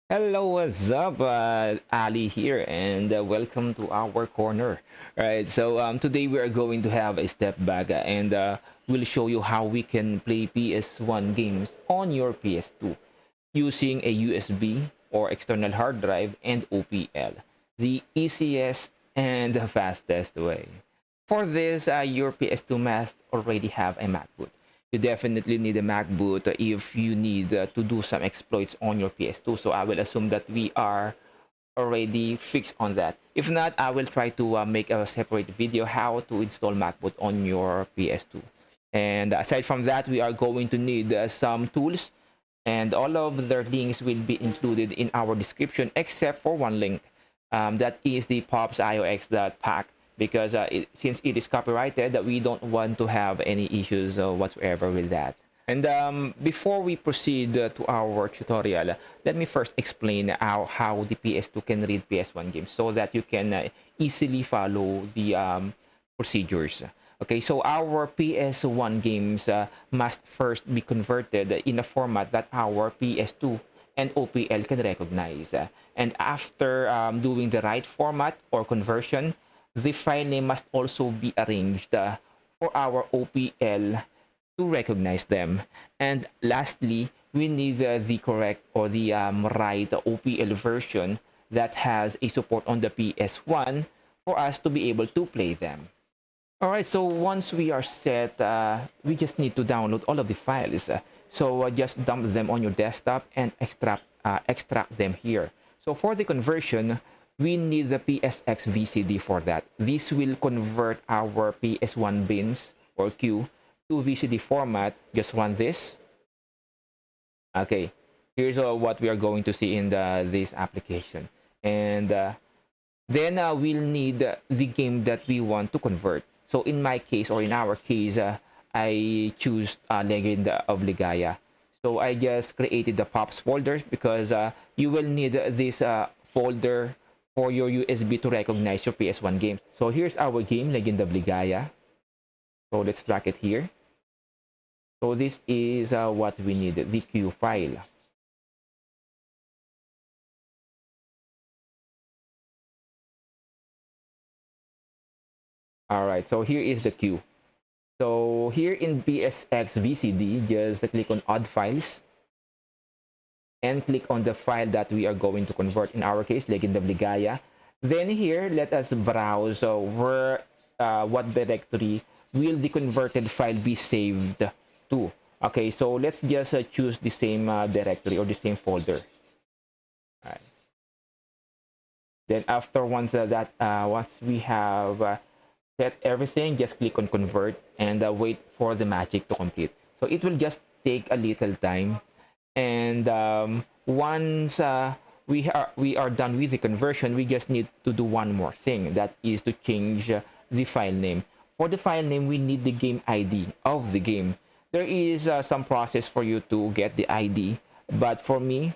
Hello, what's up? Ali here, and welcome to our corner. All right, so today we are going to have a step back and we'll show you how we can play PS1 games on your PS2 using a USB or external hard drive and OPL, the easiest and the fastest way. For this, your PS2 must already have a MacBoot. You definitely need a MacBoot if you need to do some exploits on your PS2. So I will assume that we are already fixed on that. If not, I will try to make a separate video how to install MacBoot on your PS2. And aside from that, we are going to need some tools, and all of their links will be included in our description except for one link, that is the pops iox.pack, because since it is copyrighted, that we don't want to have any issues whatsoever with that. And before we proceed to our tutorial, let me first explain how the PS2 can read PS1 games so that you can easily follow the procedures. Okay, so our PS1 games must first be converted in a format that our PS2 and OPL can recognize. And after doing the right format or conversion, the file name must also be arranged for our OPL to recognize them. And lastly, we need the correct or the right OPL version that has a support on the PS1 for us to be able to play them. All right, so once we are set, we just need to download all of the files. So just dump them on your desktop and extract them here. So for the conversion, we need the PSX VCD for that. This will convert our PS1 bins or queue to VCD format. Just run this. Okay, here's what we are going to see in this application. And then we'll need the game that we want to convert. So in my case, or in our case, I choose Legend of Ligaya. So I just created the pops folders because you will need this folder for your USB to recognize your PS1 game. So here's our game, Legend of Ligaya. So let's track it here. So this is what we need, the Q file. All right, so here is the queue. So here in PSX VCD, just click on Add Files and click on the file that we are going to convert. In our case, Legend of Ligaya. Then here, let us browse what directory will the converted file be saved to. Okay, so let's just choose the same directory or the same folder. All right. Then after once we have set everything, just click on convert and wait for the magic to complete. So it will just take a little time, and once we are done with the conversion, we just need to do one more thing, that is to change the file name. For the file name, we need the game ID of the game. There is some process for you to get the ID, but for me,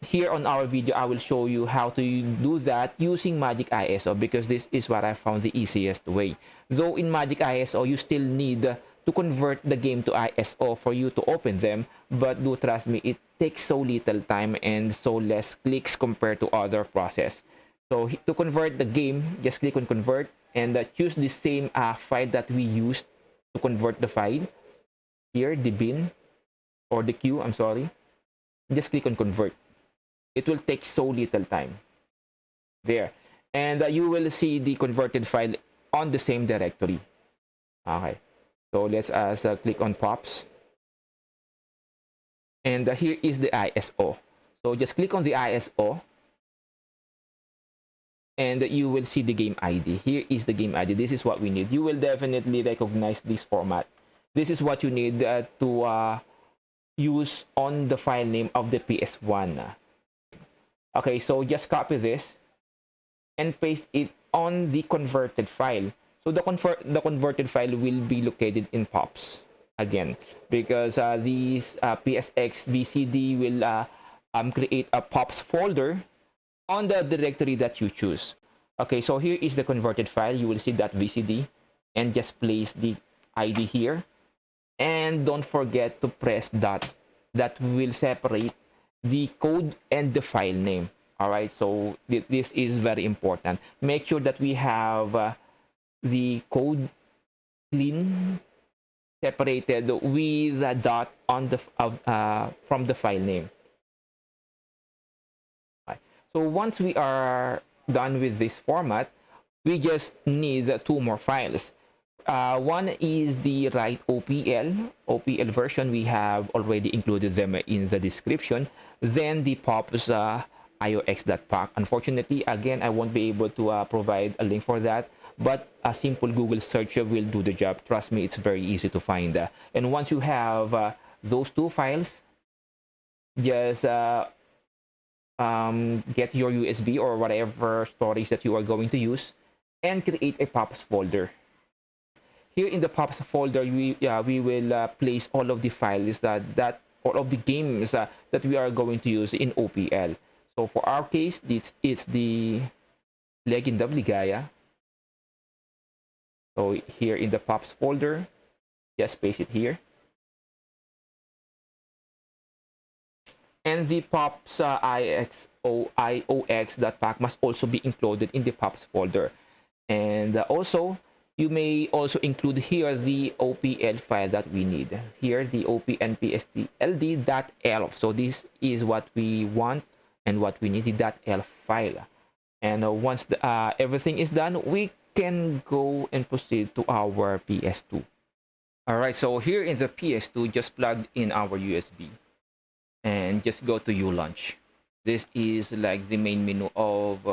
here on our video, I will show you how to do that using Magic ISO, because this is what I found the easiest way. Though in Magic ISO, you still need to convert the game to ISO for you to open them, but do trust me, it takes so little time and so less clicks compared to other process. So to convert the game, just click on convert and choose the same file that we used to convert the file. Here, the bin or the queue, I'm sorry. Just click on convert. It will take so little time. There. And you will see the converted file on the same directory. Okay. So let's click on pops. And here is the ISO. So just click on the ISO. And you will see the game ID. Here is the game ID. This is what we need. You will definitely recognize this format. This is what you need to use on the file name of the PS1. Okay, so just copy this and paste it on the converted file. So the converted file will be located in pops again, because these PSX VCD will create a pops folder on the directory that you choose. Okay, so here is the converted file. You will see that VCD and just place the ID here. And don't forget to press dot. That will separate the code and the file name. All right, so this is very important. Make sure that we have the code clean, separated with a dot on the from the file name. Right. So once we are done with this format, we just need two more files. One is the right OPL version. We have already included them in the description. Then the pops iox.pack. Unfortunately, again, I won't be able to provide a link for that, but a simple Google search will do the job. Trust me, it's very easy to find. And once you have those two files, just get your USB or whatever storage that you are going to use and create a pops folder. Here in the pops folder, we will place all of the files that all of the games that we are going to use in OPL. So for our case, it's the Legend of Ligaya. So here in the pops folder, just paste it here. And the pops iox.pack must also be included in the pops folder. And also, you may also include here the OPL file that we need. Here, the opnpstld.elf. So this is what we want and what we need, the .elf file. And once everything is done, we can go and proceed to our PS2. All right, so here in the PS2, just plugged in our USB and just go to ULaunch. This is like the main menu of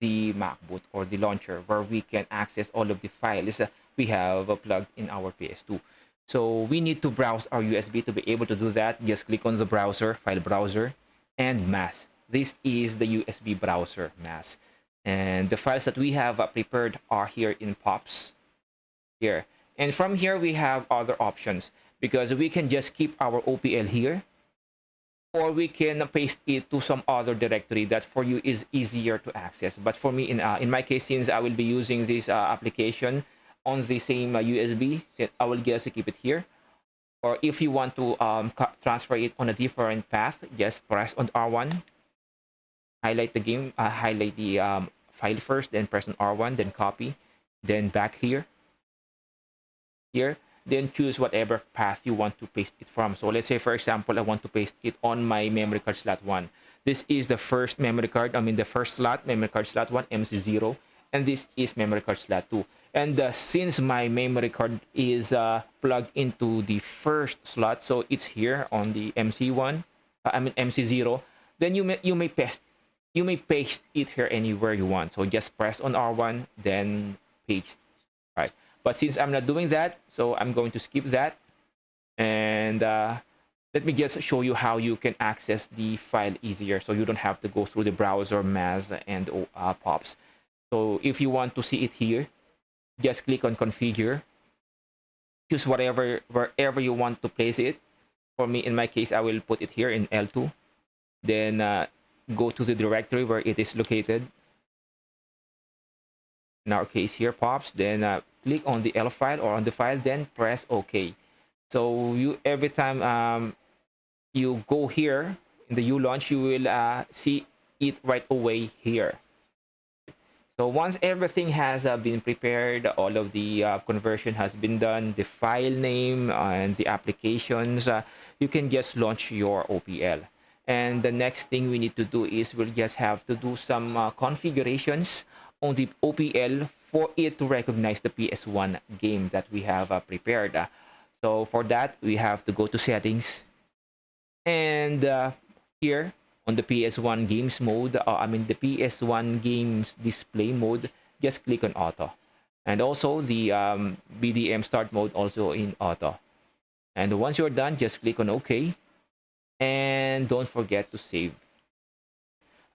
the MacBoot or the launcher, where we can access all of the files we have plugged in our PS2. So we need to browse our USB. To be able to do that, just click on the browser, file browser, and mass. This is the USB browser, mass. And the files that we have prepared are here in pops here. And from here, we have other options, because we can just keep our OPL here, or we can paste it to some other directory that for you is easier to access. But for me, in my case, since I will be using this application on the same USB, I will just keep it here. Or if you want to transfer it on a different path, just press on R1, highlight the game, highlight the file first, then press on R1, then copy, then back here, then choose whatever path you want to paste it from. So let's say, for example, I want to paste it on my memory card slot 1. This is the first memory card, the first slot, memory card slot 1, MC0, and this is memory card slot 2. And since my memory card is plugged into the first slot, so it's here on the MC1, MC0, then you may paste it here anywhere you want. So just press on R1, then paste. Right. But since I'm not doing that, so I'm going to skip that. And let me just show you how you can access the file easier, so you don't have to go through the browser, mass, and pops. So if you want to see it here, just click on configure. Choose wherever you want to place it. For me, in my case, I will put it here in L2. Then go to the directory where it is located. In our case here, pops. Then click on the L file or on the file, then press OK. So you every time you go here in the ULaunch, you will see it right away here. So once everything has been prepared, all of the conversion has been done, the file name and the applications, you can just launch your OPL. And the next thing we need to do is we'll just have to do some configurations on the OPL for it to recognize the PS1 game that we have prepared. So for that, we have to go to settings, and here on the PS1 games mode, the PS1 games display mode, just click on auto. And also the BDM start mode also in auto. And once you're done, just click on OK. And don't forget to save.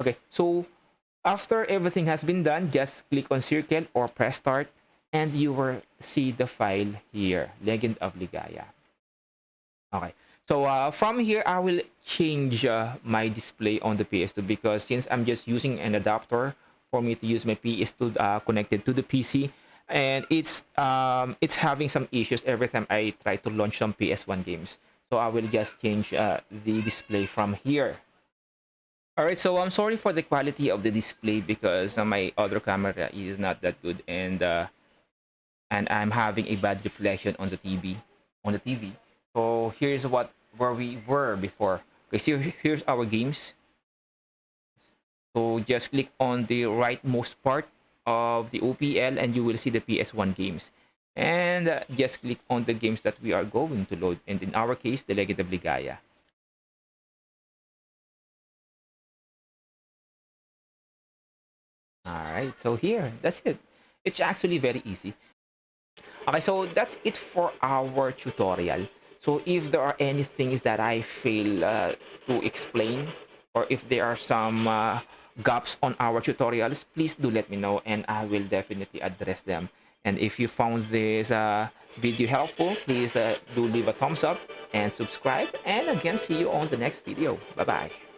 Okay, so after everything has been done, just click on circle or press start, and you will see the file here, Legend of Ligaya. Okay, so from here, I will change my display on the PS2, because since I'm just using an adapter for me to use my PS2 connected to the PC, and it's having some issues every time I try to launch some PS1 games. So I will just change the display from here. All right, so I'm sorry for the quality of the display because my other camera is not that good, and I'm having a bad reflection on the TV. So here's where we were before. Okay, so here's our games. So just click on the rightmost part of the OPL and you will see the PS1 games. And just click on the games that we are going to load. And in our case, the Legend of Ligaya. All right, so here, that's it. It's actually very easy. Okay, so that's it for our tutorial. So if there are any things that I fail to explain, or if there are some gaps on our tutorials, please do let me know and I will definitely address them. And if you found this video helpful, please do leave a thumbs up and subscribe. And again, see you on the next video. Bye-bye.